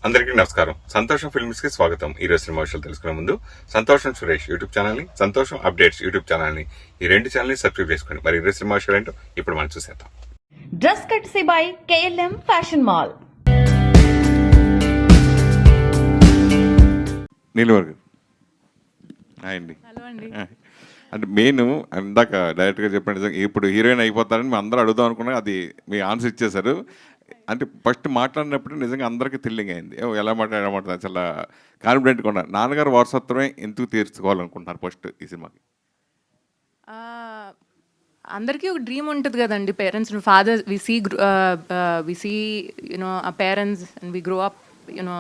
అందరికీ నమస్కారం. సంతోషం ఫిల్మ్స్ కి స్వాగతం. ఈ రోజు సినిమా విషయాలు తెలుసుకునే ముందు సంతోషం సురేష్ యూట్యూబ్ ఛానల్ ని, సంతోషం అప్డేట్స్ యూట్యూబ్ ఛానల్ ని, ఈ రెండు ఛానల్ ని సబ్స్క్రైబ్ చేసుకోండి. మరి ఈ రోజు సినిమా విషయాలు ఏంటో ఇప్పుడు మనం చూసేద్దాం. డ్రెస్ కట్సీ బై KLM ఫ్యాషన్ మాల్. నీలవర్గ హాయ్ అండి. హలో అండి. అంటే మెయిన్ ఇందాక డైరెక్ట్గా చెప్పినట్టు ఇప్పుడు హీరోయిన్ అయిపోతారని మేము అందరూ అడుగుదాం అనుకున్నా, అది మీ ఆన్సర్ ఇచ్చేశారు. అంటే ఫస్ట్ మాట్లాడినప్పుడు నిజంగా అందరికీ థ్రిల్లింగ్ అయింది. ఎలా మాట్లాడమంటారు, చాలా కాన్ఫిడెంట్గా ఉన్నారు. నాన్నగారు వారసత్వమే ఎందుకు తీర్చుకోవాలనుకుంటున్నారు ఫస్ట్ ఈ సినిమాకి? అందరికీ ఒక డ్రీమ్ ఉంటుంది కదండి. Parents father we see you know ఆ parents and we grow up you know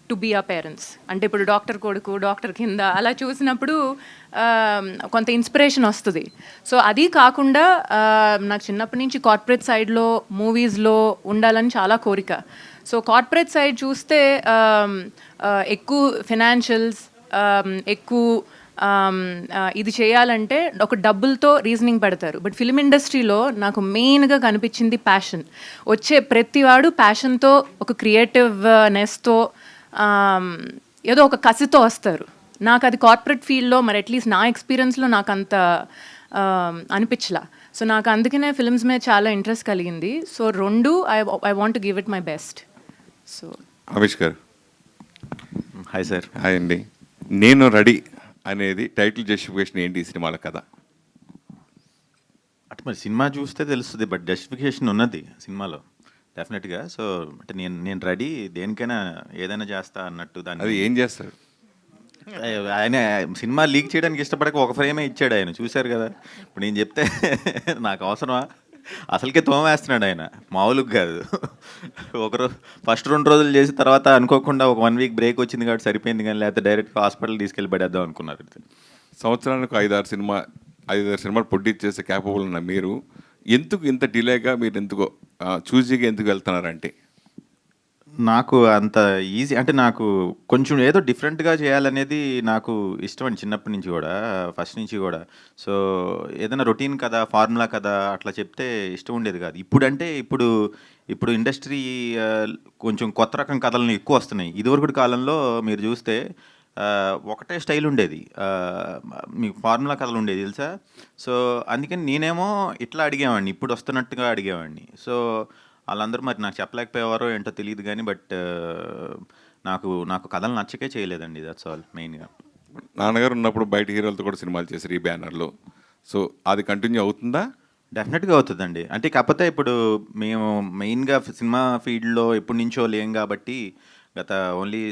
to be ఆ పేరెంట్స్. అంటే ఇప్పుడు డాక్టర్ కొడుకు, డాక్టర్ కింద అలా చూసినప్పుడు కొంత ఇన్స్పిరేషన్ వస్తుంది. సో అది కాకుండా నాకు చిన్నప్పటి నుంచి కార్పొరేట్ సైడ్లో మూవీస్లో ఉండాలని చాలా కోరిక. సో కార్పొరేట్ సైడ్ చూస్తే ఎక్కువ ఫినాన్షియల్స్, ఎక్కువ ఇది చేయాలంటే ఒక డబ్బులతో రీజనింగ్ పెడతారు. బట్ ఫిల్మ్ ఇండస్ట్రీలో నాకు మెయిన్గా కనిపించింది ప్యాషన్. వచ్చే ప్రతివాడు ప్యాషన్తో, ఒక క్రియేటివ్నెస్తో, ఏదో ఒక కసితో వస్తారు. నాకు అది కార్పొరేట్ ఫీల్డ్లో మరి అట్లీస్ట్ నా ఎక్స్పీరియన్స్లో నాకు అంత అనిపించలా. సో నాకు అందుకనే ఫిల్మ్స్ మీద చాలా ఇంట్రెస్ట్ కలిగింది. సో రెండు I want to give it my best. So Amish గారు. Hi sir. హాయ్ అండి. నేను రెడీ అనేది టైటిల్ జస్టిఫికేషన్ ఏంటి ఈ సినిమాల కదా? అంటే మరి సినిమా చూస్తే తెలుస్తుంది, బట్ జస్టిఫికేషన్ ఉన్నది సినిమాలో డెఫినెట్గా. సో అంటే నేను రెడీ, దేనికైనా ఏదైనా చేస్తా అన్నట్టు. దాన్ని అది ఏం చేస్తారు? ఆయన సినిమా లీక్ చేయడానికి ఇష్టపడక ఒక ఫ్రేమే ఇచ్చాడు ఆయన, చూశారు కదా. ఇప్పుడు నేను చెప్తే నాకు అవసరమా? అసలుకే తోమేస్తున్నాడు ఆయన, మామూలుగా కాదు. ఒకరోజు ఫస్ట్ 2 రోజులు చేసి తర్వాత అనుకోకుండా ఒక 1 వీక్ బ్రేక్ వచ్చింది కాబట్టి సరిపోయింది, కానీ లేకపోతే డైరెక్ట్గా హాస్పిటల్ తీసుకెళ్ళి పడేద్దాం అనుకున్నారు. సంవత్సరానికి 5-6 సినిమాలు ప్రొడ్యూస్ చేసే క్యాపబుల్ ఉన్న మీరు ఎందుకు ఇంత డిలేగా, మీరు ఎందుకో చూజీగా ఎందుకు వెళ్తున్నారంటే? నాకు అంత ఈజీ అంటే నాకు కొంచెం ఏదో డిఫరెంట్గా చేయాలనేది నాకు ఇష్టం అండి, చిన్నప్పటి నుంచి కూడా, ఫస్ట్ నుంచి కూడా. సో ఏదైనా రొటీన్ కదా, ఫార్ములా కదా అట్లా చెప్తే ఇష్టం ఉండేది కాదు. ఇప్పుడు ఇండస్ట్రీ కొంచెం కొత్త రకం కథలను ఎక్కువ వస్తున్నాయి. ఇదివరకు కాలంలో మీరు చూస్తే ఒకటే స్టైల్ ఉండేది, మీకు ఫార్ములా కథలు ఉండేది తెలుసా. సో అందుకని నేనేమో ఇట్లా అడిగేవాడిని, ఇప్పుడు వస్తున్నట్టుగా అడిగేవాడిని. సో వాళ్ళందరూ మరి నాకు చెప్పలేకపోయేవారో ఏంటో తెలియదు కానీ, బట్ నాకు కథలు నచ్చకే చేయలేదండి. దట్స్ ఆల్ మెయిన్గా. నాన్నగారు ఉన్నప్పుడు బయట హీరోలతో కూడా సినిమాలు చేశారు ఈ బ్యానర్లో. సో అది కంటిన్యూ అవుతుందా? డెఫినెట్గా అవుతుందండి. అంటే కాకపోతే ఇప్పుడు మేము మెయిన్గా సినిమా ఫీల్డ్లో ఎప్పటి నుంచో లేం కాబట్టి, గత ఓన్లీ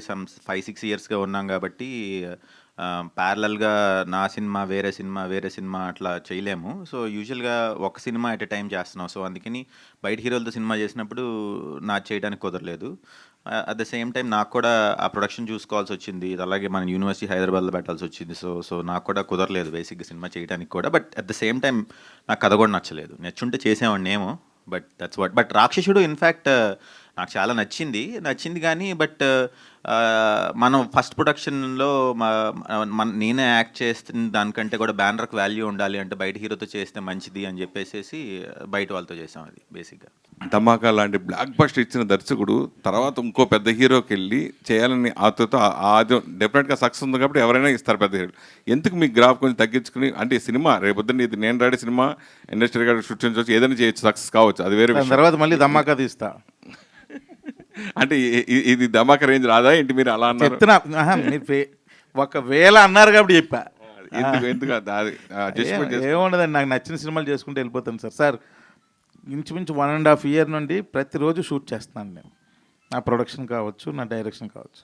5-6 ఇయర్స్గా ఉన్నాం కాబట్టి ప్యారలల్గా నా సినిమా వేరే సినిమా అట్లా చేయలేము. సో యూజువల్గా ఒక సినిమా ఎట్ ఎ టైం చేస్తున్నాం. సో అందుకని బయట హీరోలతో సినిమా చేసినప్పుడు నాకు చేయడానికి కుదరలేదు. అట్ ద సేమ్ టైం నాకు కూడా ఆ ప్రొడక్షన్ చూసుకోవాల్సి వచ్చింది, అలాగే మన యూనివర్సిటీ హైదరాబాద్లో పెట్టాల్సి వచ్చింది. సో నాకు కూడా కుదరలేదు బేసిక్గా సినిమా చేయడానికి కూడా. But at the same time నాకు కథ కూడా నచ్చలేదు. నచ్చుంటే చేసేవాడిని ఏమో, బట్ దట్స్ వాట్. బట్ రాక్షసుడు ఇన్ఫ్యాక్ట్ నాకు చాలా నచ్చింది కానీ, బట్ మనం ఫస్ట్ ప్రొడక్షన్లో నేనే యాక్ట్ చేస్తున్న దానికంటే కూడా బ్యానర్కి వాల్యూ ఉండాలి అంటే బయట హీరోతో చేస్తే మంచిది అని చెప్పేసి బయట వాళ్ళతో చేసాం. అది బేసిక్గా. ధమాకా లాంటి బ్లాక్ బస్టర్ ఇచ్చిన దర్శకుడు తర్వాత ఇంకో పెద్ద హీరోకి వెళ్ళి చేయాలని ఆతృత, అది డెఫినెట్గా సక్సెస్ ఉంది కాబట్టి ఎవరైనా ఇస్తారు పెద్ద హీరో. ఎందుకు మీ గ్రాఫ్ కొంచెం తగ్గించుకుని, అంటే ఈ సినిమా రేపొద్దున ఇది నేను రాడే సినిమా ఇండస్ట్రీ గారు సృష్టించవచ్చు, ఏదైనా చేయొచ్చు, సక్సెస్ కావచ్చు, అది వేరే విషయం. తర్వాత మళ్ళీ ధమాకా తీస్తా అంటే ఇది ధమాకా రేంజ్ రాదా ఏంటి? మీరు అలా అన్నారు. చెప్తున్నా, మీరు ఒకవేళ అన్నారు కాబట్టి చెప్పా. ఎందుకు ఏముండదండి, నాకు నచ్చిన సినిమాలు చేసుకుంటూ వెళ్ళిపోతాను సార్. ఇంచుమించు 1.5 ఇయర్ నుండి ప్రతిరోజు షూట్ చేస్తున్నాను నేను. నా ప్రొడక్షన్ కావచ్చు, నా డైరెక్షన్ కావచ్చు.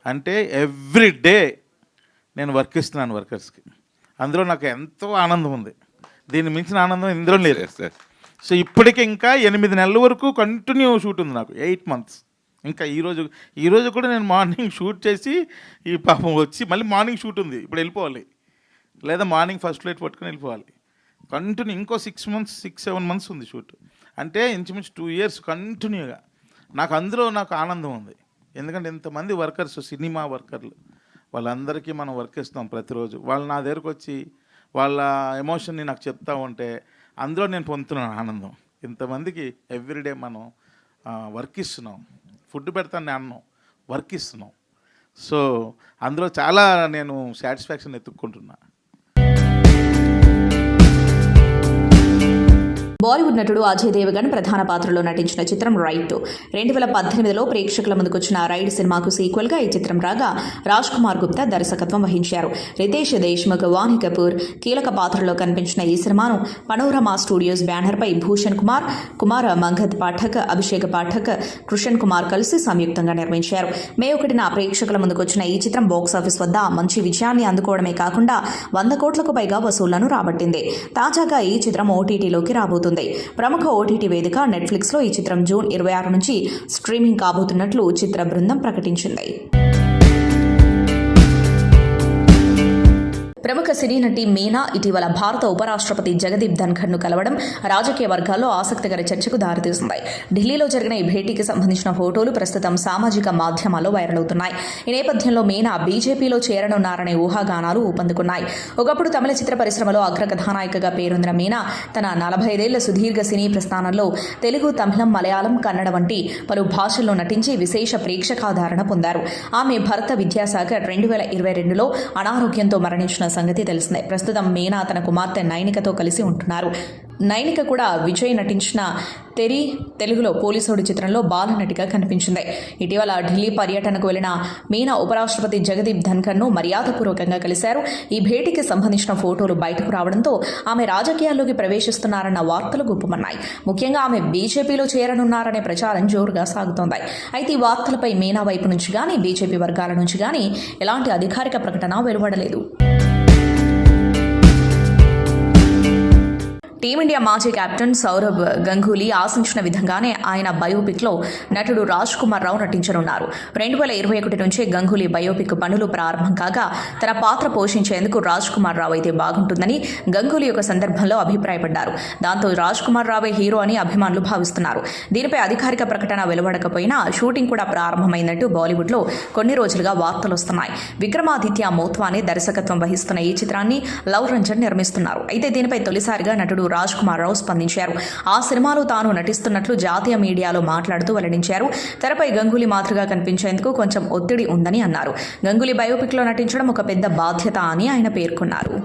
అంటే ఎవ్రీ డే నేను వర్క్ ఇస్తున్నాను వర్కర్స్కి. అందులో నాకు ఎంతో ఆనందం ఉంది, దీన్ని మించిన ఆనందం ఇందులో లేదు. సో ఇప్పటికి ఇంకా 8 నెలల వరకు కంటిన్యూ షూట్ ఉంది నాకు, 8 months. ఇంకా ఈరోజు కూడా నేను మార్నింగ్ షూట్ చేసి ఈ పాపం వచ్చి మళ్ళీ మార్నింగ్ షూట్ ఉంది, ఇప్పుడు వెళ్ళిపోవాలి, లేదా మార్నింగ్ ఫస్ట్ ఫ్లైట్ పట్టుకుని వెళ్ళిపోవాలి. కంటిన్యూ ఇంకో 6-7 months ఉంది షూట్. అంటే ఇంచుమించు 2 years కంటిన్యూగా. అందులో నాకు ఆనందం ఉంది, ఎందుకంటే ఇంతమంది వర్కర్స్, సినిమా వర్కర్లు, వాళ్ళందరికీ మనం వర్క్ ఇస్తాం ప్రతిరోజు. వాళ్ళు నా దగ్గరకు వచ్చి వాళ్ళ ఎమోషన్ని నాకు చెప్తా ఉంటే అందులో నేను పొందుతున్నాను ఆనందం. ఇంతమందికి ఎవ్రీడే మనం వర్క్ ఇస్తున్నాం. ఫుడ్ పెడతాను నేను అన్నాం, వర్క్ ఇస్తున్నాం. సో అందులో చాలా నేను సాటిస్ఫాక్షన్ ఎత్తుక్కుంటున్నా. బాలీవుడ్ నటుడు అజయ్ దేవగన్ ప్రధాన పాత్రలో నటించిన చిత్రం రైడ్ 2018లో ప్రేక్షకుల ముందుకొచ్చిన రైడ్ సినిమాకు సీక్వెల్గా ఈ చిత్రం రాగా రాజ్ కుమార్ గుప్తా దర్శకత్వం వహించారు. రితేష్ దేశ్ముఖ్, వాణి కపూర్ కీలక పాత్రలో కనిపించిన ఈ సినిమాను పనోరమా స్టూడియోస్ బ్యానర్పై భూషణ్ కుమార్ మంగత్ పాఠక్, అభిషేక్ పాఠక్, కృషన్ కుమార్ కలిసి సంయుక్తంగా నిర్మించారు. మే 1న ప్రేక్షకుల ముందుకొచ్చిన ఈ చిత్రం బాక్సాఫీస్ వద్ద మంచి విజయాన్ని అందుకోవడమే కాకుండా 100 కోట్లకు పైగా వసూళ్లను రాబట్టింది. తాజాగా ఈ చిత్రం ఓటీటీలోకి రాబోతుంది. ప్రముఖ ఓటీటీ వేదిక నెట్ఫ్లిక్స్లో ఈ చిత్రం జూన్ 26 నుంచి స్ట్రీమింగ్ కాబోతున్నట్లు చిత్ర బృందం ప్రకటించింది. ప్రముఖ సినీ నటి మీనా ఇటీవల భారత ఉపరాష్ట్రపతి జగదీప్ ధన్ఖర్ను కలవడం రాజకీయ వర్గాల్లో ఆసక్తికర చర్చకు దారితీసింది. ఢిల్లీలో జరిగిన ఈ భేటీకి సంబంధించిన ఫోటోలు ప్రస్తుతం సామాజిక మాధ్యమాల్లో వైరల్ అవుతున్నాయి. ఈ నేపథ్యంలో మీనా బీజేపీలో చేరనున్నారనే ఊహాగానాలు ఊపందుకున్నాయి. ఒకప్పుడు తమిళ చిత్ర పరిశ్రమలో అగ్రకథానాయికగా పేరొందిన మీనా తన 45 ఏళ్ల సుదీర్ఘ సినీ ప్రస్థానంలో తెలుగు, తమిళం, మలయాళం, కన్నడ వంటి పలు భాషల్లో నటించి విశేష ప్రేక్షకాదరణ పొందారు. ఆమె భర్త విద్యాసాగర్ 2022లో అనారోగ్యంతో మరణించిన సంగతి తెలిసిందే. ప్రస్తుతం మీనా తన కుమార్తె నైనికతో కలిసి ఉంటున్నారు. నైనిక కూడా విజయ్ నటించిన తెరి తెలుగులో పోలీసోడు చిత్రంలో బాలనటిగా కనిపించింది. ఇటీవల ఢిల్లీ పర్యటనకు వెళ్లిన మీనా ఉపరాష్ట్రపతి జగదీప్ ధన్ఖర్ను మర్యాదపూర్వకంగా కలిశారు. ఈ భేటీకి సంబంధించిన ఫోటోలు బయటకు రావడంతో ఆమె రాజకీయాల్లోకి ప్రవేశిస్తున్నారన్న వార్తలు గుప్పమన్నాయి. ముఖ్యంగా ఆమె బీజేపీలో చేరనున్నారనే ప్రచారం జోరుగా సాగుతోంది. అయితే ఈ వార్తలపై మీనా వైపు నుంచి గానీ, బీజేపీ వర్గాల నుంచి గానీ ఎలాంటి అధికారిక ప్రకటన వెలువడలేదు. టీమిండియా మాజీ కెప్టెన్ సౌరవ్ గంగూలీ ఆశించిన విధంగానే ఆయన బయోపిక్లో నటుడు రాజ్ కుమార్ రావు నటించనున్నారు. 2021 నుంచే గంగూలీ బయోపిక్ పనులు ప్రారంభం కాగా తన పాత్ర పోషించేందుకు రాజ్ కుమార్ రావు అయితే బాగుంటుందని గంగూలీ ఒక సందర్భంలో అభిప్రాయపడ్డారు. దాంతో రాజ్ కుమార్ రావే హీరో అని అభిమానులు భావిస్తున్నారు. దీనిపై అధికారిక ప్రకటన వెలువడకపోయినా షూటింగ్ కూడా ప్రారంభమైనట్టు బాలీవుడ్లో కొన్ని రోజులుగా వార్తలు వస్తున్నాయి. విక్రమాదిత్య మోత్వానే దర్శకత్వం వహిస్తున్న ఈ చిత్రాన్ని లవ్ రంజన్ నిర్మిస్తున్నారు. అయితే దీనిపై తొలిసారిగా నటుడు రాజ్ కుమార్ రావు స్పందించారు. ఆ సినిమాలో తాను నటిస్తున్నట్లు జాతీయ మీడియాలో మాట్లాడుతూ వెల్లడించారు. తెరపై గంగూలీ మాదిరిగా కనిపించేందుకు కొంచెం ఒత్తిడి ఉందని అన్నారు. గంగూలీ బయోపిక్లో నటించడం ఒక పెద్ద బాధ్యత అని ఆయన పేర్కొన్నారు.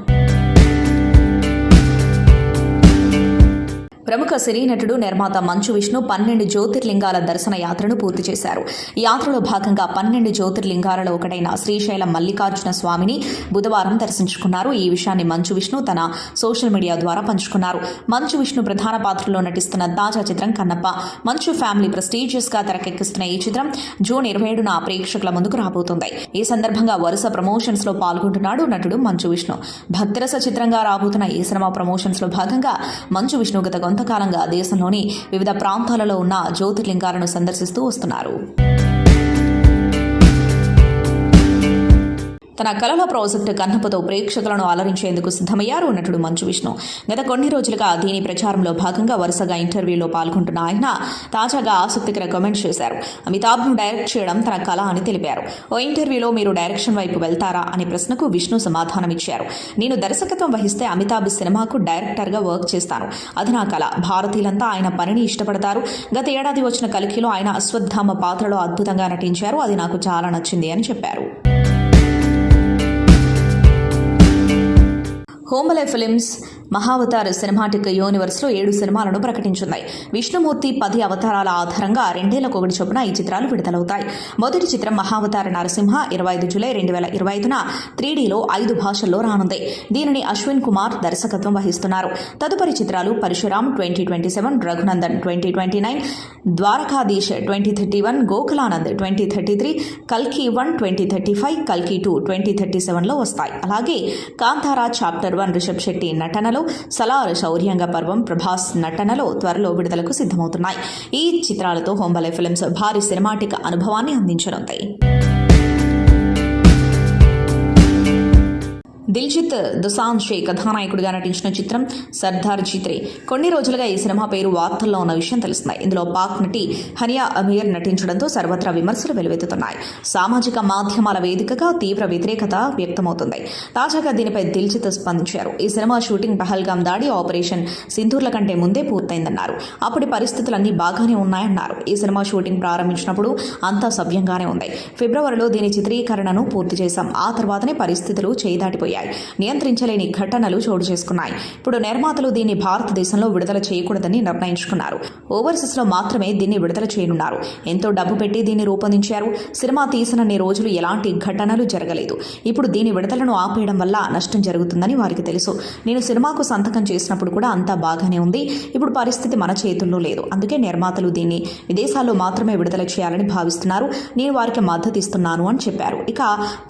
ప్రముఖ సినీ నటుడు, నిర్మాత మంచు విష్ణు 12 జ్యోతిర్లింగాల దర్శన యాత్రను పూర్తి చేశారు. ఈ యాత్రలో భాగంగా 12 జ్యోతిర్లింగాలలో ఒకటైన శ్రీశైలం మల్లికార్జున స్వామిని బుధవారం దర్శించుకున్నారు. ఈ విషయాన్ని మంచు విష్ణు తన సోషల్ మీడియా ద్వారా పంచుకున్నారు. మంచు విష్ణు ప్రధాన పాత్రలో నటిస్తున్న తాజా చిత్రం కన్నప్ప. మంచు ఫ్యామిలీ ప్రెస్టీజియస్ గా తెరకెక్కిస్తున్న ఈ చిత్రం జూన్ 27న ప్రేక్షకుల ముందుకు రాబోతుంది. ఈ సందర్భంగా వరుస ప్రమోషన్స్ లో పాల్గొంటున్నాడు నటుడు మంచు విష్ణు. భక్తిరస చిత్రంగా రాబోతున్న ఈ సినిమా ప్రమోషన్స్ లో భాగంగా మంచు విష్ణు గత కొంతకాలంగా దేశంలోని వివిధ ప్రాంతాలలో ఉన్న జ్యోతిర్లింగాలను సందర్శిస్తూ వస్తున్నారు. తన కళల ప్రాజెక్టు కన్నప్పతో ప్రేక్షకులను అలరించేందుకు సిద్ధమయ్యారు నటుడు మంచు విష్ణు. గత కొన్ని రోజులుగా దీని ప్రచారంలో భాగంగా వరుసగా ఇంటర్వ్యూలో పాల్గొంటున్న ఆయన తాజాగా ఆసక్తికర కామెంట్స్ చేశారు. అమితాబ్ను డైరెక్ట్ చేయడం తన కళ అని తెలిపారు. ఓ ఇంటర్వ్యూలో మీరు డైరెక్షన్ వైపు వెళ్తారా అనే ప్రశ్నకు విష్ణు సమాధానమిచ్చారు. నేను దర్శకత్వం వహిస్తే అమితాబ్ సినిమాకు డైరెక్టర్గా వర్క్ చేస్తాను. అది నా కళ. భారతీయులంతా ఆయన పనిని ఇష్టపడతారు. గత ఏడాది వచ్చిన కల్కిలో ఆయన అశ్వత్థామ పాత్రలో అద్భుతంగా నటించారు. అది నాకు చాలా నచ్చింది అని చెప్పారు. హోంబలే ఫిలిమ్స్ మహావతార్ సినిమాటిక్ యూనివర్స్లో 7 సినిమాలను ప్రకటించింది. విష్ణుమూర్తి 10 అవతారాల ఆధారంగా 2 ఏళ్లకొకటి చొప్పున ఈ చిత్రాలు విడుదలవుతాయి. మొదటి చిత్రం మహావతార నరసింహ 25 జూలై 2025న 3Dలో 5 భాషల్లో రానుంది. దీనిని అశ్విన్ కుమార్ దర్శకత్వం వహిస్తున్నారు. తదుపరి చిత్రాలు పరశురామ్ 2027, రఘునందన్ 2029, ద్వారకాధీశ్ 2031, గోకులానంద్ 2033, కల్కి 1 2035, కల్కి 2 2037లో వస్తాయి. అలాగే కాంతారా చాప్టర్ 1 రిషబ్ శెట్టి నటనలో, సలార్ శౌర్యంగ పర్వం ప్రభాస్ నటనలో త్వరలో విడుదలకు సిద్ధమవుతున్నాయి. ఈ చిత్రాలతో హోంబలే ఫిల్మ్స్ భారీ సినిమాటిక్ అనుభవాన్ని అందించనుంది. దిల్జిత్ దొసాంజే కథానాయకుడిగా నటించిన చిత్రం సర్దార్ జీత్రే. కొన్ని రోజులుగా ఈ సినిమా పేరు వార్తల్లో ఉన్న విషయం తెలుస్తుంది. ఇందులో పాక్ నటి హనియా అమీర్ నటించడంతో సర్వత్రా విమర్శలు వెలువెత్తుతున్నాయి. సామాజిక మాధ్యమాల వేదికగా తీవ్ర వ్యతిరేకత వ్యక్తమవుతుంది. తాజాగా దీనిపై దిల్జిత్ స్పందించారు. ఈ సినిమా షూటింగ్ పహల్గాం దాడి ఆపరేషన్ సింధూర్ల కంటే ముందే పూర్తయిందన్నారు. అప్పటి పరిస్థితులన్నీ బాగానే ఉన్నాయన్నారు. ఈ సినిమా షూటింగ్ ప్రారంభించినప్పుడు అంతా సవ్యంగానే ఉంది. ఫిబ్రవరిలో దీని చిత్రీకరణను పూర్తి చేశాం. ఆ తర్వాతనే పరిస్థితులు చేదాటిపోయాయి. నియంత్రించలేని ఘటనలు చోటు చేసుకున్నాయి. ఇప్పుడు నిర్మాతలు దీన్ని భారతదేశంలో విడుదల చేయకూడదని నిర్ణయించుకున్నారు. ఓవర్సీస్ లో మాత్రమే దీన్ని విడుదల చేయనున్నారు. ఎంతో డబ్బు పెట్టి దీన్ని రూపొందించారు. సినిమా తీసినన్ని రోజులు ఎలాంటి ఘటనలు జరగలేదు. ఇప్పుడు దీని విడుదలను ఆపేయడం వల్ల నష్టం జరుగుతుందని వారికి తెలుసు. నేను సినిమాకు సంతకం చేసినప్పుడు కూడా అంతా బాగానే ఉంది. ఇప్పుడు పరిస్థితి మన చేతుల్లో లేదు. అందుకే నిర్మాతలు దీన్ని విదేశాల్లో మాత్రమే విడుదల చేయాలని భావిస్తున్నారు. నేను వారికి మద్దతు ఇస్తున్నాను అని చెప్పారు. ఇక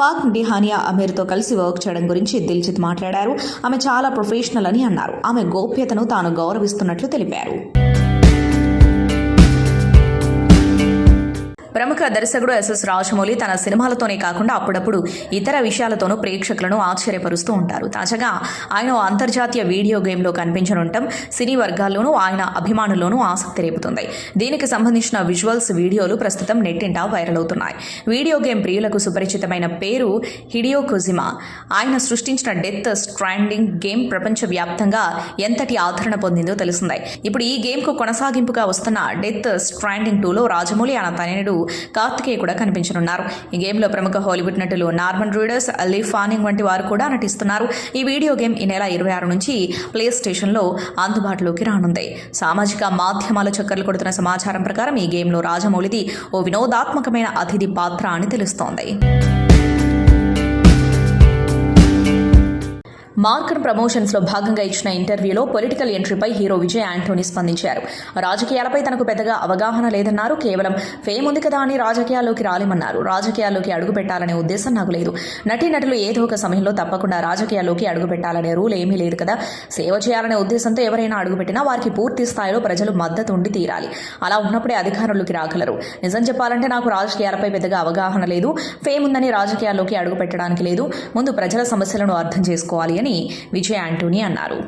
పాక్ నటి హానియా అమీర్తో కలిసి వర్క్ చేయడం గురించి దిల్జిత్ మాట్లాడారు. ఆమె చాలా ప్రొఫెషనల్ అని అన్నారు. ఆమె గోప్యతను తాను గౌరవిస్తున్నట్లు తెలిపారు. ప్రముఖ దర్శకుడు ఎస్ఎస్ రాజమౌళి తన సినిమాలతోనే కాకుండా అప్పుడప్పుడు ఇతర విషయాలతోనూ ప్రేక్షకులను ఆశ్చర్యపరుస్తూ ఉంటారు. తాజాగా ఆయన అంతర్జాతీయ వీడియో గేమ్లో కనిపించనుండటం సినీ వర్గాల్లోనూ ఆయన అభిమానుల్లోనూ ఆసక్తి రేపుతుంది. దీనికి సంబంధించిన విజువల్స్, వీడియోలు ప్రస్తుతం నెట్టింట వైరల్ అవుతున్నాయి. వీడియో గేమ్ ప్రియులకు సుపరిచితమైన పేరు హిడియో కొజిమా. ఆయన సృష్టించిన డెత్ స్ట్రాండింగ్ గేమ్ ప్రపంచవ్యాప్తంగా ఎంతటి ఆదరణ పొందిందో తెలిసిందే. ఇప్పుడు ఈ గేమ్కు కొనసాగింపుగా వస్తున్న డెత్ స్ట్రాండింగ్ 2లో రాజమౌళి ఆయన తనయుడు కార్తికేయ కూడా కనిపించనున్నారు. ఈ గేమ్లో ప్రముఖ హాలీవుడ్ నటులు నార్మన్ రీడర్స్, అలీ ఫానింగ్ వంటి వారు కూడా నటిస్తున్నారు. ఈ వీడియో గేమ్ ఈ నెల 26 నుంచి ప్లే స్టేషన్లో అందుబాటులోకి రానుంది. సామాజిక మాధ్యమాల చక్కర్లు కొడుతున్న సమాచారం ప్రకారం ఈ గేమ్లో రాజమౌళిది ఓ వినోదాత్మకమైన అతిథి పాత్ర అని తెలుస్తోంది. మార్కన్ ప్రమోషన్స్లో భాగంగా ఇచ్చిన ఇంటర్వ్యూలో పొలిటికల్ ఎంట్రీపై హీరో విజయ్ యాంటోనీ స్పందించారు. రాజకీయాలపై తనకు పెద్దగా అవగాహన లేదన్నారు. కేవలం ఫేమ్ ఉంది కదా అని రాజకీయాల్లోకి రాలేమన్నారు. రాజకీయాల్లోకి అడుగు పెట్టాలనే ఉద్దేశం నాకు లేదు. నటీనటులు ఏదో ఒక సమయంలో తప్పకుండా రాజకీయాల్లోకి అడుగు పెట్టాలనే రూల్ ఏమీ లేదు కదా. సేవ చేయాలనే ఉద్దేశంతో ఎవరైనా అడుగుపెట్టినా వారికి పూర్తి స్థాయిలో ప్రజలు మద్దతు ఉండి తీరాలి. అలా ఉన్నప్పుడే అధికారంలోకి రాగలరు. నిజం చెప్పాలంటే నాకు రాజకీయాలపై పెద్దగా అవగాహన లేదు. ఫేమ్ ఉందని రాజకీయాల్లోకి అడుగు పెట్టడానికి లేదు. ముందు ప్రజల సమస్యలను అర్థం చేసుకోవాలి అని విజయ్ యాంటోనీ అన్నారు.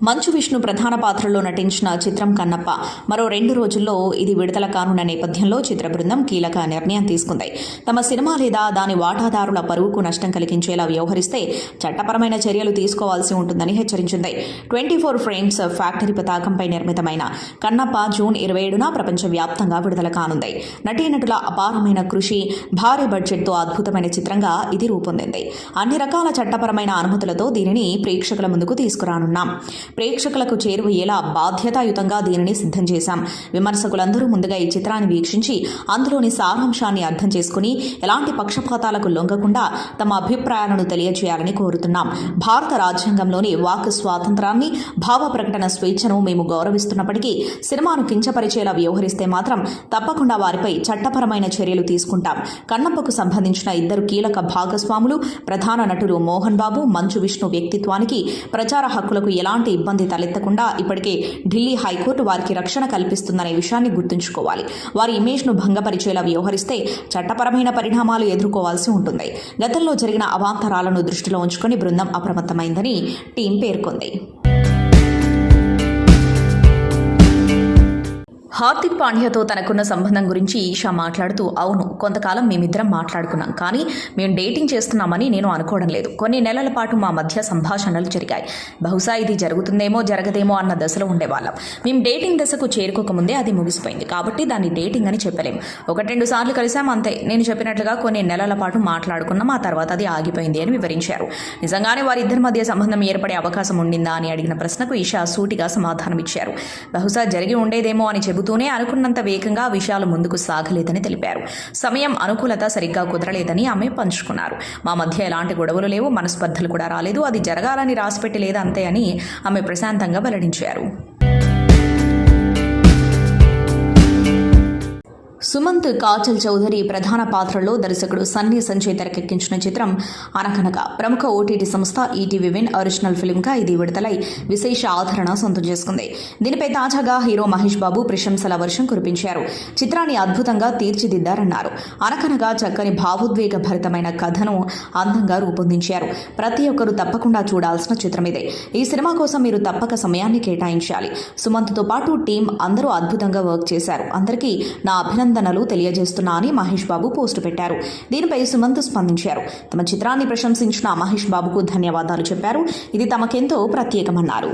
మంచు విష్ణు ప్రధాన పాత్రలో నటించిన చిత్రం కన్నప్ప మరో 2 రోజుల్లో ఇది విడుదల కానున్న నేపథ్యంలో చిత్ర బృందం కీలక నిర్ణయం తీసుకుంది. తమ సినిమా లేదా దాని వాటాదారుల పరువుకు నష్టం కలిగించేలా వ్యవహరిస్తే చట్టపరమైన చర్యలు తీసుకోవాల్సి ఉంటుందని హెచ్చరించింది. 24 ఫ్రేమ్స్ ఫ్యాక్టరీ పతాకంపై నిర్మితమైన కన్నప్ప జూన్ 27న ప్రపంచవ్యాప్తంగా విడుదల కానుంది. నటీనటుల అపారమైన కృషి, భారీ బడ్జెట్తో అద్భుతమైన చిత్రంగా ఇది రూపొందింది. అన్ని రకాల చట్టపరమైన అనుమతులతో దీనిని ప్రేక్షకుల ముందుకు తీసుకురానున్నాం. ప్రేక్షకులకు చేరువయ్యేలా బాధ్యతాయుతంగా దీనిని సిద్ధం చేశాం. విమర్శకులందరూ ముందుగా ఈ చిత్రాన్ని వీక్షించి అందులోని సారాంశాన్ని అర్థం చేసుకుని ఎలాంటి పక్షపాతాలకు లొంగకుండా తమ అభిప్రాయాలను తెలియజేయాలని కోరుతున్నాం. భారత రాజ్యాంగంలోని వాక్ స్వాతంత్రాన్ని, భావ ప్రకటన స్వేచ్ఛను మేము గౌరవిస్తున్నప్పటికీ సినిమాను కించపరిచేలా వ్యవహరిస్తే మాత్రం తప్పకుండా వారిపై చట్టపరమైన చర్యలు తీసుకుంటాం. కన్నప్పకు సంబంధించిన 2 కీలక భాగస్వాములు ప్రధాన నటులు మోహన్ బాబు, మంచు విష్ణు వ్యక్తిత్వానికి, ప్రచార హక్కులకు ఎలాంటి ఇబ్బంది తలెత్తకుండా ఇప్పటికే ఢిల్లీ హైకోర్టు వారికి రక్షణ కల్పిస్తుందనే విషయాన్ని గుర్తుంచుకోవాలి. వారి ఇమేజ్ను భంగపరిచేలా వ్యవహరిస్తే చట్టపరమైన పరిణామాలు ఎదుర్కోవాల్సి ఉంటుంది. గతంలో జరిగిన అవాంతరాలను దృష్టిలో ఉంచుకొని బృందం అప్రమత్తమైందని టీం పేర్కొంది. హార్దిక్ పాండ్యాతో తనకున్న సంబంధం గురించి ఈషా మాట్లాడుతూ, అవును, కొంతకాలం మేమిద్దరం మాట్లాడుకున్నాం. కానీ మేము డేటింగ్ చేస్తున్నామని నేను అనుకోవడం లేదు. కొన్ని నెలల పాటు మా మధ్య సంభాషణలు జరిగాయి. బహుశా ఇది జరుగుతుందేమో జరగదేమో అన్న దశలో ఉండేవాళ్ళం. మేము డేటింగ్ దశకు చేరుకోకముందే అది ముగిసిపోయింది. కాబట్టి దాన్ని డేటింగ్ అని చెప్పలేం. 1-2 సార్లు కలిసాం అంతే. నేను చెప్పినట్లుగా కొన్ని నెలల పాటు మాట్లాడుకున్నాం. ఆ తర్వాత అది ఆగిపోయింది అని వివరించారు. నిజంగానే వారిద్దరి మధ్య సంబంధం ఏర్పడే అవకాశం ఉండిందా అని అడిగిన ప్రశ్నకు ఈషా సూటిగా సమాధానమిచ్చారు. బహుశా జరిగి ఉండేదేమో అని చెబుతూనే అనుకున్నంత వేగంగా విషయాలు ముందుకు సాగలేదని తెలిపారు. సమయం, అనుకూలత సరిగ్గా కుదరలేదని ఆమె పంచుకున్నారు. మా మధ్య ఎలాంటి గొడవలు లేవు, మనస్పర్ధలు కూడా రాలేదు. అది జరగాలని రాసిపెట్టి లేదు అంతే అని ఆమె ప్రశాంతంగా వెల్లడించారు. సుమంత్ కాచల్ చౌదరి ప్రధాన పాత్రలో దర్శకుడు సన్నీ సంజయ్ తెరకెక్కించిన చిత్రం అనగనగా ప్రముఖ ఓటీటీ సంస్థ ఈటీవీ విన్ ఒరిజినల్ ఫిల్మ్గా ఇది విడుదలై విశేష ఆదరణ సొంతం చేసుకుంది. దీనిపై తాజాగా హీరో మహేష్ బాబు ప్రశంసల వర్షం కురిపించారు. చిత్రాన్ని అద్భుతంగా తీర్చిదిద్దారన్నారు. అనగనగా చక్కని భావోద్వేగ భరితమైన కథను అందంగా రూపొందించారు. ప్రతి ఒక్కరూ తప్పకుండా చూడాల్సిన చిత్రం ఇదే. ఈ సినిమా కోసం మీరు తప్పక సమయాన్ని కేటాయించాలి. సుమంత్తో పాటు టీం అందరూ అద్భుతంగా వర్క్ చేశారు. అందరికీ నా అభినందనలు తెలియజేస్తున్నా అని మహేష్ బాబు పోస్టు పెట్టారు. దీనిపై సుమంత్ స్పందించారు. తమ చిత్రాన్ని ప్రశంసించిన మహేష్ బాబుకు ధన్యవాదాలు చెప్పారు. ఇది తమకెంతో ప్రత్యేకమన్నారు.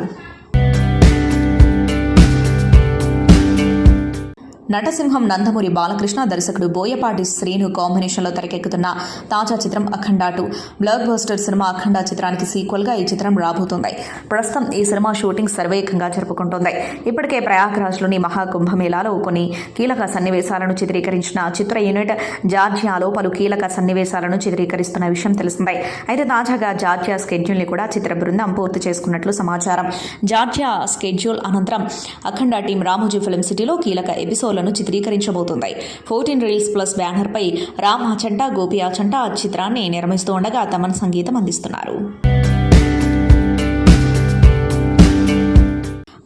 నటసింహం నందమూరి బాలకృష్ణ దర్శకుడు బోయపాటి శ్రీను కాంబినేషన్లో తెరకెక్కుతున్న తాజా చిత్రం అఖండ 2 బ్లాక్ బస్టర్ సినిమా అఖండ చిత్రానికి సీక్వెల్గా ఈ చిత్రం రాబోతోంది. ప్రస్తుతం ఈ సినిమా షూటింగ్ శరవేగంగా జరుపుకుంటోంది. ఇప్పటికే ప్రయాగ్రాజ్లోని మహాకుంభమేళాలో కొన్ని కీలక సన్నివేశాలను చిత్రీకరించిన చిత్ర యూనిట్ జార్జియాలో పలు కీలక సన్నివేశాలను చిత్రీకరిస్తున్న విషయం తెలిసిందే. అయితే తాజాగా జార్జియా స్కెడ్యూల్ని కూడా చిత్ర బృందం పూర్తి చేసుకున్నట్లు సమాచారం. జార్జియా స్కెడ్యూల్ అనంతరం అఖండ టీం రామోజీ ఫిల్మ్ సిటీలో కీలక ఎపిసోడ్ చిత్రీకరించబోతుంది. 14 రీల్స్ ప్లస్ బ్యానర్ పై రామ్ ఆచంట గోపి ఆచంట చిత్రాన్ని నిర్మిస్తూ ఉండగా తమన్ సంగీతం అందిస్తున్నారు.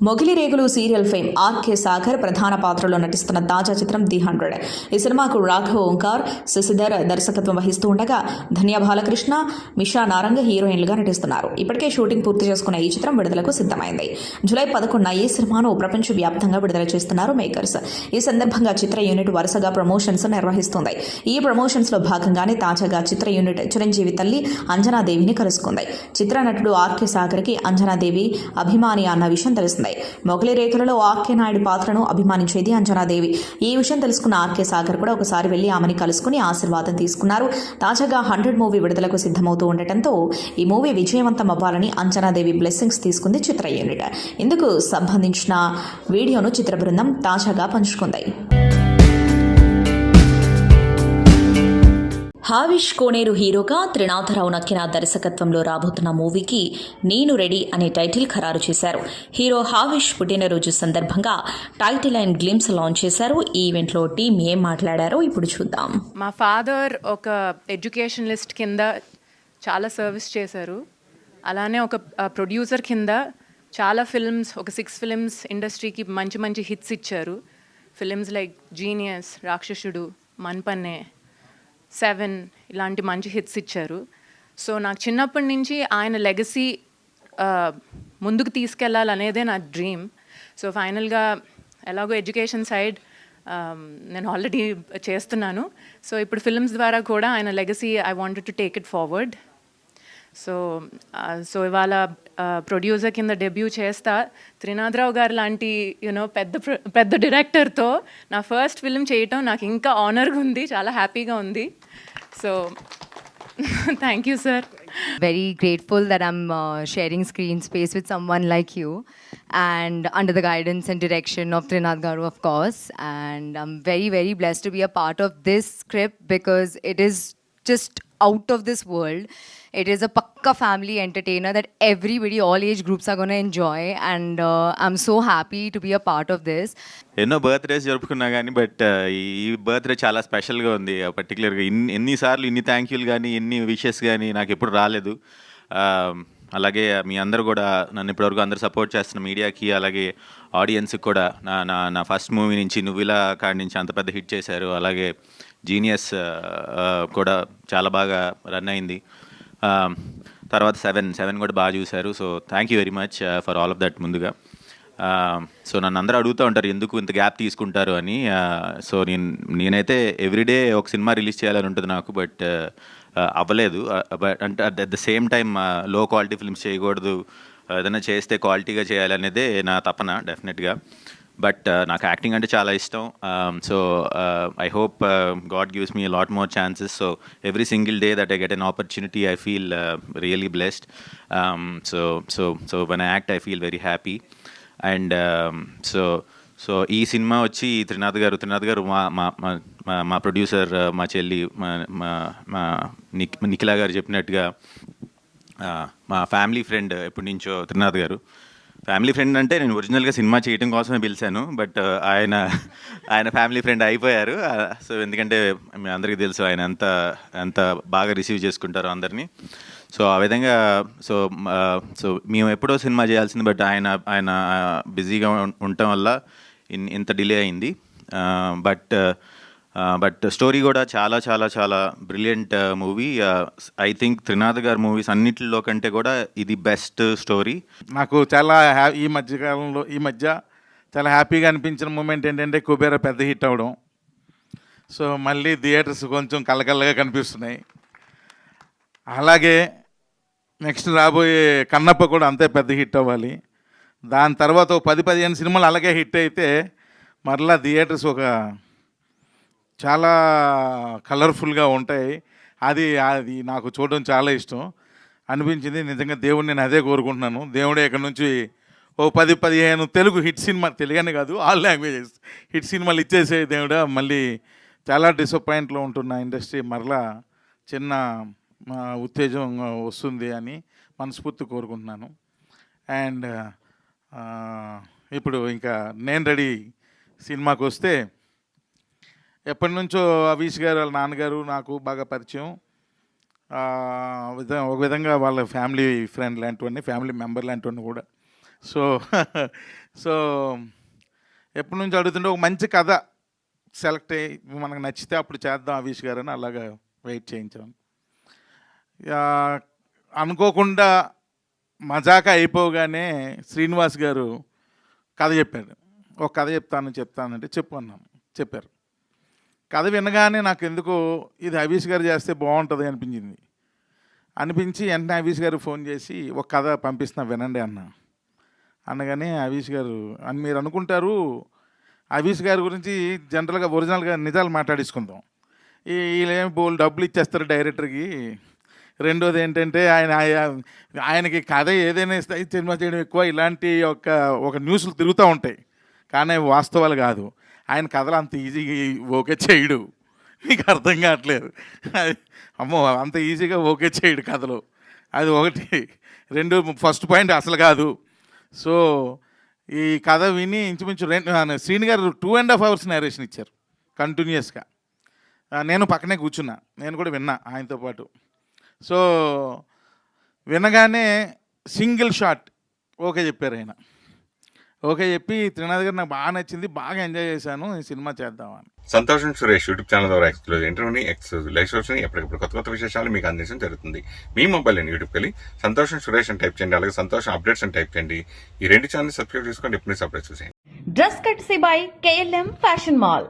మొగిలి Rekulu serial fame RK Sagar ప్రధాన పాత్రలో నటిస్తున్న తాజా చిత్రం ది 100. ఈ సినిమాకు రాఘవ్ ఓంకార్, శశిధర్ దర్శకత్వం వహిస్తూ ఉండగా ధన్య బాలకృష్ణ, మిషా నారంగ్ హీరోయిన్లుగా నటిస్తున్నారు. ఇప్పటికే షూటింగ్ పూర్తి చేసుకున్న ఈ చిత్రం విడుదలకు సిద్ధమైంది. జూలై 11న ఈ సినిమాను ప్రపంచవ్యాప్తంగా విడుదల చేస్తున్నారు మేకర్స్. ఈ సందర్భంగా చిత్ర యూనిట్ వరుసగా ప్రమోషన్స్ నిర్వహిస్తుంది. ఈ ప్రమోషన్స్ లో భాగంగానే తాజాగా చిత్ర యూనిట్ చిరంజీవి తల్లి అంజనాదేవిని కలుసుకుంది. చిత్ర నటుడు ఆర్కే సాగర్కి అంజనాదేవి అభిమాని అన్న విషయం తెలిసింది. మొగలి రేఖలలో ఆర్కే నాయుడు పాత్రను అభిమానించేది అంజనాదేవి. ఈ విషయం తెలుసుకున్న ఆర్కే సాగర్ కూడా ఒకసారి వెళ్లి ఆమెని కలుసుకుని ఆశీర్వాదం తీసుకున్నారు. తాజాగా 100 మూవీ విడుదలకు సిద్ధమవుతూ ఉండటంతో ఈ మూవీ విజయవంతం అవ్వాలని అంజనాదేవి బ్లెస్సింగ్స్ తీసుకుంది చిత్ర యూనిట్. ఇందుకు సంబంధించిన వీడియోను చిత్ర బృందం తాజాగా పంచుకుంది. హావిష్ కోనేరు హీరోగా త్రినాథరావు నక్కిన దర్శకత్వంలో రాబోతున్న మూవీకి నేను రెడీ అనే టైటిల్ ఖరారు చేశారు. హీరో హావిష్ పుట్టినరోజు సందర్భంగా టైటిల్ అండ్ గ్లిమ్స్ లాంచ్ చేశారు. ఈ ఈవెంట్లో టీం ఏం మాట్లాడారో ఇప్పుడు చూద్దాం. మా ఫాదర్ ఒక ఎడ్యుకేషనలిస్ట్ కింద చాలా సర్వీస్ చేశారు. అలానే ఒక ప్రొడ్యూసర్ కింద చాలా ఫిల్మ్స్, ఒక 6 ఫిల్మ్స్ ఇండస్ట్రీకి మంచి మంచి హిట్స్ ఇచ్చారు. ఫిల్మ్స్ లైక్ జీనియస్, రాక్షసుడు, మన్పన్నే, 7 ఇలాంటి మంచి హిట్స్ ఇచ్చారు. సో నాకు చిన్నప్పటి నుంచి ఆయన లెగసీ ముందుకు తీసుకెళ్లాలనేదే నా డ్రీమ్. సో ఫైనల్గా ఎలాగో ఎడ్యుకేషన్ సైడ్ నేను ఆల్రెడీ చేస్తున్నాను. సో ఇప్పుడు ఫిల్మ్స్ ద్వారా కూడా ఆయన legacy I wanted to take it forward. So ఇవాళ ప్రొడ్యూసర్ కింద డెబ్యూ చేస్తా. త్రినాథరావు గారు లాంటి పెద్ద డైరెక్టర్తో నా ఫస్ట్ ఫిల్మ్ చేయటం నాకు ఇంకా ఆనర్గా ఉంది, చాలా హ్యాపీగా ఉంది. So thank you sir. Very grateful that I'm sharing screen space with someone like you, and under the guidance and direction of Trinath Garu, of course. And I'm very, very blessed to be a part of this script because it is just out of this world. It is a pakka family entertainer that everybody, all age groups are going to enjoy, and I'm so happy to be a part of this. ఎన్నో birthdays జరుపుకున్నా కానీ but ఈ birthday చాలా స్పెషల్గా ఉంది. పర్టికులర్గా ఎన్నిసార్లు ఇన్ని thank యూలు కానీ ఎన్ని విషెస్ కానీ నాకు ఎప్పుడు రాలేదు. అలాగే మీ అందరూ కూడా నన్ను ఇప్పటివరకు అందరూ సపోర్ట్ చేస్తున్న మీడియాకి, అలాగే ఆడియన్స్కి కూడా నా ఫస్ట్ మూవీ నుంచి నువ్విలా కాడి నుంచి అంత పెద్ద హిట్ చేశారు. అలాగే జీనియస్ కూడా చాలా బాగా రన్ అయింది. తర్వాత 7 కూడా బాగా చూశారు. So thank you very much for all of that. ముందుగా సో నన్ను అందరూ అడుగుతూ ఉంటారు ఎందుకు ఇంత గ్యాప్ తీసుకుంటారు అని. సో నేనైతే ఎవ్రీడే ఒక సినిమా రిలీజ్ చేయాలని ఉంటుంది నాకు, బట్ అవ్వలేదు. బట్ అంటే అట్ ద సేమ్ టైం లో క్వాలిటీ ఫిల్మ్స్ చేయకూడదు, ఏదైనా చేస్తే క్వాలిటీగా చేయాలనేదే నా తపన డెఫినెట్గా. బట్ నాకు యాక్టింగ్ అంటే చాలా ఇష్టం. So I hope God gives me lot more chances. So every single day that I get an opportunity I feel really blessed. So when I act I feel very happy. And so ఈ cinema వచ్చి త్రినాథ్ గారు మా producer, మా చెల్లి, మా నిఖిల గారు చెప్పినట్టుగా మా ఫ్యామిలీ ఫ్రెండ్ ఎప్పటి నుంచో త్రినాథ్ గారు. ఫ్యామిలీ ఫ్రెండ్ అంటే నేను ఒరిజినల్గా సినిమా చేయడం కోసమే పిలిచాను, బట్ ఆయన ఫ్యామిలీ ఫ్రెండ్ అయిపోయారు. సో ఎందుకంటే మీ అందరికీ తెలుసు ఆయన ఎంత బాగా రిసీవ్ చేసుకుంటారో అందరినీ. సో ఆ విధంగా సో మేము ఎప్పుడో సినిమా చేయాల్సింది, బట్ ఆయన బిజీగా ఉండటం వల్ల ఇంత డిలే అయింది. బట్ స్టోరీ కూడా చాలా చాలా చాలా brilliant movie. I think Trinath గారి మూవీస్ అన్నిటిలో కంటే కూడా ఇది బెస్ట్ స్టోరీ. నాకు చాలా ఈ మధ్య చాలా హ్యాపీగా అనిపించిన మూమెంట్ ఏంటంటే కుబేరా పెద్ద హిట్ అవ్వడం. సో మళ్ళీ థియేటర్స్ కొంచెం కలకల్లగా కనిపిస్తున్నాయి. అలాగే నెక్స్ట్ రాబోయే కన్నప్ప కూడా అంతే పెద్ద హిట్ అవ్వాలి. దాని తర్వాత 10-15 సినిమాలు అలాగే హిట్ అయితే మరలా థియేటర్స్ ఒక చాలా కలర్ఫుల్గా ఉంటాయి. అది నాకు చూడడం చాలా ఇష్టం అనిపించింది. నిజంగా దేవుడిని నేను అదే కోరుకుంటున్నాను. దేవుడే ఇక్కడ నుంచి 10-15 తెలుగు హిట్ సినిమా, తెలుగనే కాదు ఆల్ లాంగ్వేజెస్ హిట్ సినిమాలు ఇచ్చేసే దేవుడా. మళ్ళీ చాలా డిసప్పాయింట్లో ఉంటున్న ఇండస్ట్రీ మరలా చిన్న ఉత్తేజం వస్తుంది అని మనస్ఫూర్తి కోరుకుంటున్నాను. అండ్ ఇప్పుడు ఇంకా నేను రెడీ సినిమాకి వస్తే, ఎప్పటి నుంచో అవీష్ గారు వాళ్ళ నాన్నగారు నాకు బాగా పరిచయం. ఒక విధంగా వాళ్ళ ఫ్యామిలీ ఫ్రెండ్ లాంటివన్నీ, ఫ్యామిలీ మెంబర్ లాంటివన్నీ కూడా. సో ఎప్పటి నుంచి అడుగుతుంటే ఒక మంచి కథ సెలెక్ట్ అయ్యి మనకు నచ్చితే అప్పుడు చేద్దాం అవీష్ గారు అని అలాగా వెయిట్ చేయించాను. అనుకోకుండా మజాకా అయిపోగానే శ్రీనివాస్ గారు కథ చెప్పాడు. ఒక కథ చెప్తానంటే చెప్పు అన్నాను. చెప్పారు. కథ వినగానే నాకు ఎందుకో ఇది అవీష్ గారు చేస్తే బాగుంటుంది అనిపించి వెంటనే అవీష్ గారు ఫోన్ చేసి ఒక కథ పంపిస్తున్నా వినండి అనగానే అవీష్ గారు అని మీరు అనుకుంటారు, అవీష్ గారి గురించి జనరల్గా ఒరిజినల్గా నిజాలు మాట్లాడించుకుందాం. వీళ్ళేమి డబ్బులు ఇచ్చేస్తారు డైరెక్టర్కి. రెండోది ఏంటంటే ఆయనకి కథ ఏదైనా సినిమా చేయడం ఎక్కువ, ఇలాంటి ఒక న్యూస్లు తిరుగుతూ ఉంటాయి. కానీ వాస్తవాలు కాదు. ఆయన కథలు అంత ఈజీగా ఓకే చేయడు. మీకు అర్థం కావట్లేదు. అమ్మో అంత ఈజీగా ఓకే చేయడు కథలు. అది ఒకటి. రెండు, ఫస్ట్ పాయింట్ అసలు కాదు. సో ఈ కథ విని ఇంచుమించు శ్రీని గారు 2.5 hours నేరేషన్ ఇచ్చారు కంటిన్యూస్గా. నేను పక్కనే కూర్చున్నా, నేను కూడా విన్నా ఆయనతో పాటు. సో వినగానే సింగిల్ షాట్ ఓకే చెప్పారు ఆయన. ఓకే చెప్పి త్రినాథ్ గారు నాకు బాగా నచ్చింది, బాగా ఎంజాయ్ చేశాను, ఈ సినిమా చేద్దామని. సంతోషం సురేష్ యూట్యూబ్ ఛానల్ ద్వారా ఎక్స్క్లూజివ్ ఇంటర్వ్యూని, ఎక్స్క్లూజివ్ లైవ్ షోస్ని, ఎప్పటికప్పుడు కొత్త విశేషాలు మీకు అందించడం జరుగుతుంది. మీ మొబైల్ అని యూట్యూబ్కి వెళ్ళి సంతోషం సురేష్ అని టైప్ చేయండి, అలాగే సంతోషం అప్డేట్స్ అని టైప్ చేయండి. ఈ 2 ఛానల్ సబ్స్క్రైబ్ చేసుకోండి, ఎప్పుడు సబ్స్క్రైబ్ చేసేయండి. డ్రెస్ కట్సీ బై KLM ఫ్యాషన్ మాల్.